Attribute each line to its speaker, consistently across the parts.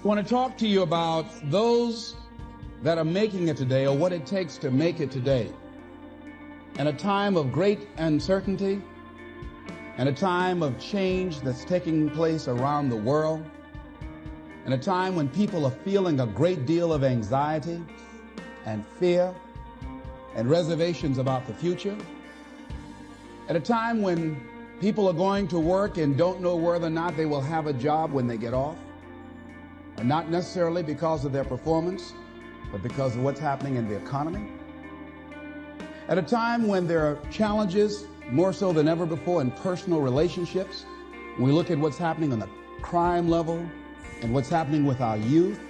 Speaker 1: I want to talk to you about those that are making it today, or what it takes to make it today. In a time of great uncertainty, in a time of change that's taking place around the world, in a time when people are feeling a great deal of anxiety and fear and reservations about the future, at a time when people are going to work and don't know whether or not they will have a job when they get off, and not necessarily because of their performance, but because of what's happening in the economy. At a time when there are challenges, more so than ever before, in personal relationships, when we look at what's happening on the crime level and what's happening with our youth,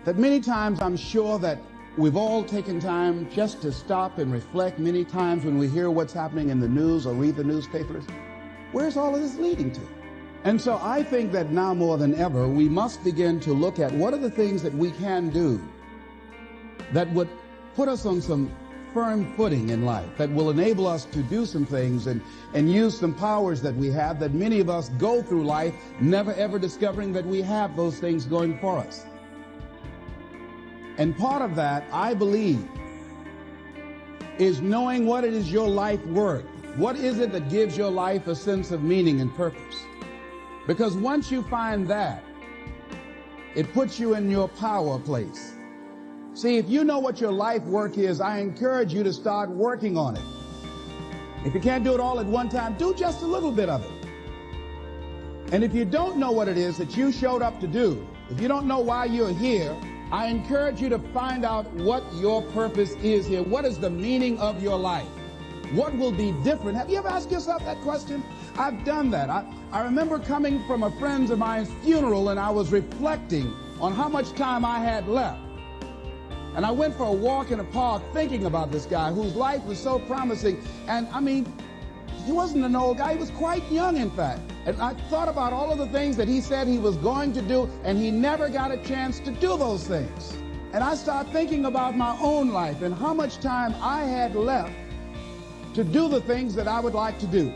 Speaker 1: that many times I'm sure that we've all taken time just to stop and reflect many times when we hear what's happening in the news or read the newspapers. Where's all of this leading to? And so I think that now more than ever, we must begin to look at what are the things that we can do that would put us on some firm footing in life, that will enable us to do some things and use some powers that we have, that many of us go through life never ever discovering that we have those things going for us. And part of that, I believe, is knowing what it is your life worth. What is it that gives your life a sense of meaning and purpose? Because once you find that, it puts you in your power place. See, if you know what your life work is, I encourage you to start working on it. If you can't do it all at one time, do just a little bit of it. And if you don't know what it is that you showed up to do, if you don't know why you're here, I encourage you to find out what your purpose is here. What is the meaning of your life? What will be different? Have you ever asked yourself that question? I've done that. I remember coming from a friend of mine's funeral, and I was reflecting on how much time I had left. And I went for a walk in a park thinking about this guy whose life was so promising. And I mean, he wasn't an old guy. He was quite young, in fact. And I thought about all of the things that he said he was going to do, and he never got a chance to do those things. And I started thinking about my own life and how much time I had left to do the things that I would like to do.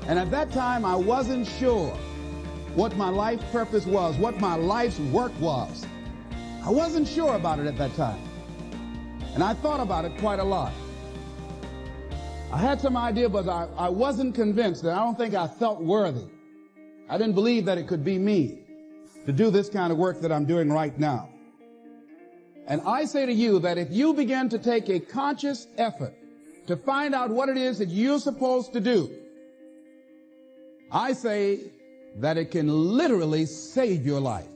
Speaker 1: And at that time, I wasn't sure what my life purpose was, what my life's work was. I wasn't sure about it at that time. And I thought about it quite a lot. I had some idea, but I wasn't convinced, and I don't think I felt worthy. I didn't believe that it could be me to do this kind of work that I'm doing right now. And I say to you that if you begin to take a conscious effort to find out what it is that you're supposed to do, I say that it can literally save your life.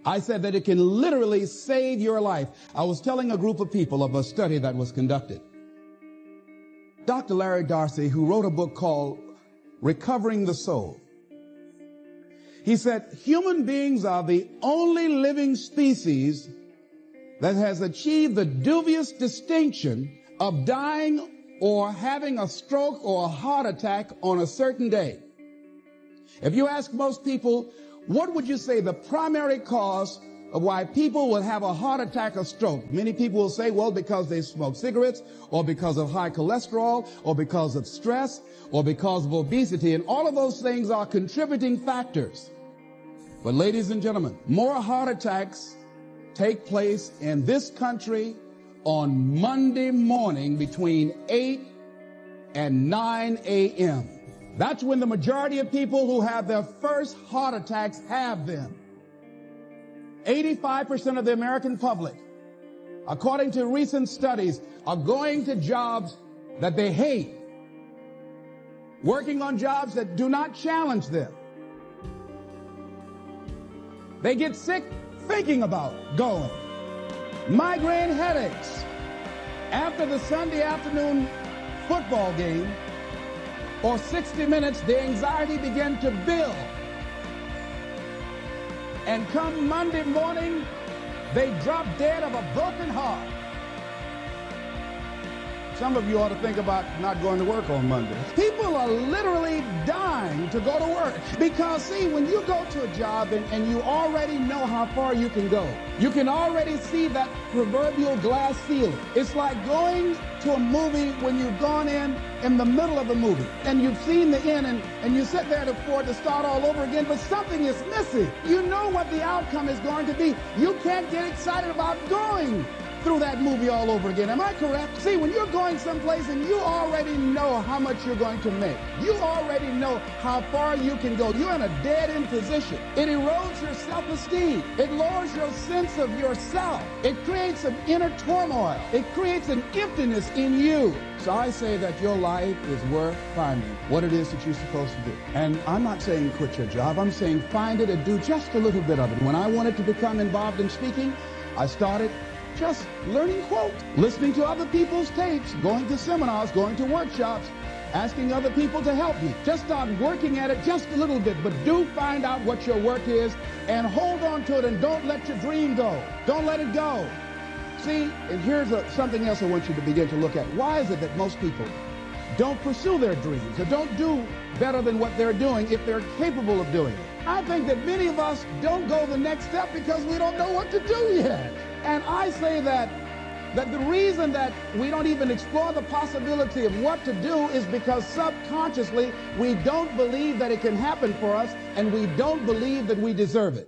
Speaker 1: I said that it can literally save your life. I was telling a group of people of a study that was conducted. Dr. Larry Darcy, who wrote a book called Recovering the Soul, he said, human beings are the only living species that has achieved the dubious distinction of dying or having a stroke or a heart attack on a certain day. If you ask most people, what would you say the primary cause of why people will have a heart attack or stroke? Many people will say, well, because they smoke cigarettes, or because of high cholesterol, or because of stress, or because of obesity. And all of those things are contributing factors. But ladies and gentlemen, more heart attacks take place in this country on Monday morning between 8 and 9 a.m. That's when the majority of people who have their first heart attacks have them. 85% of the American public, according to recent studies, are going to jobs that they hate, working on jobs that do not challenge them. They get sick thinking about going. Migraine headaches. After the Sunday afternoon football game or 60 minutes, the anxiety began to build. And come Monday morning, they drop dead of a broken heart. Some of you ought to think about not going to work on Monday. People are literally dying to go to work because, see, when you go to a job and you already know how far you can go, you can already see that proverbial glass ceiling. It's like going to a movie when you've gone in the middle of the movie and you've seen the end and you sit there to start all over again, but something is missing. You know what the outcome is going to be. You can't get excited about going through that movie all over again. Am I correct? See, when you're going someplace and you already know how much you're going to make, you already know how far you can go, you're in a dead-end position. It erodes your self-esteem. It lowers your sense of yourself. It creates an inner turmoil. It creates an emptiness in you. So I say that your life is worth finding what it is that you're supposed to do. And I'm not saying quit your job. I'm saying find it and do just a little bit of it. When I wanted to become involved in speaking, I started just learning quotes, listening to other people's tapes, going to seminars, going to workshops, asking other people to help me. Just start working at it just a little bit, but do find out what your work is and hold on to it and don't let your dream go. Don't let it go. See, and here's something else I want you to begin to look at. Why is it that most people don't pursue their dreams or don't do better than what they're doing if they're capable of doing it? I think that many of us don't go the next step because we don't know what to do yet. And I say that the reason that we don't even explore the possibility of what to do is because subconsciously we don't believe that it can happen for us and we don't believe that we deserve it.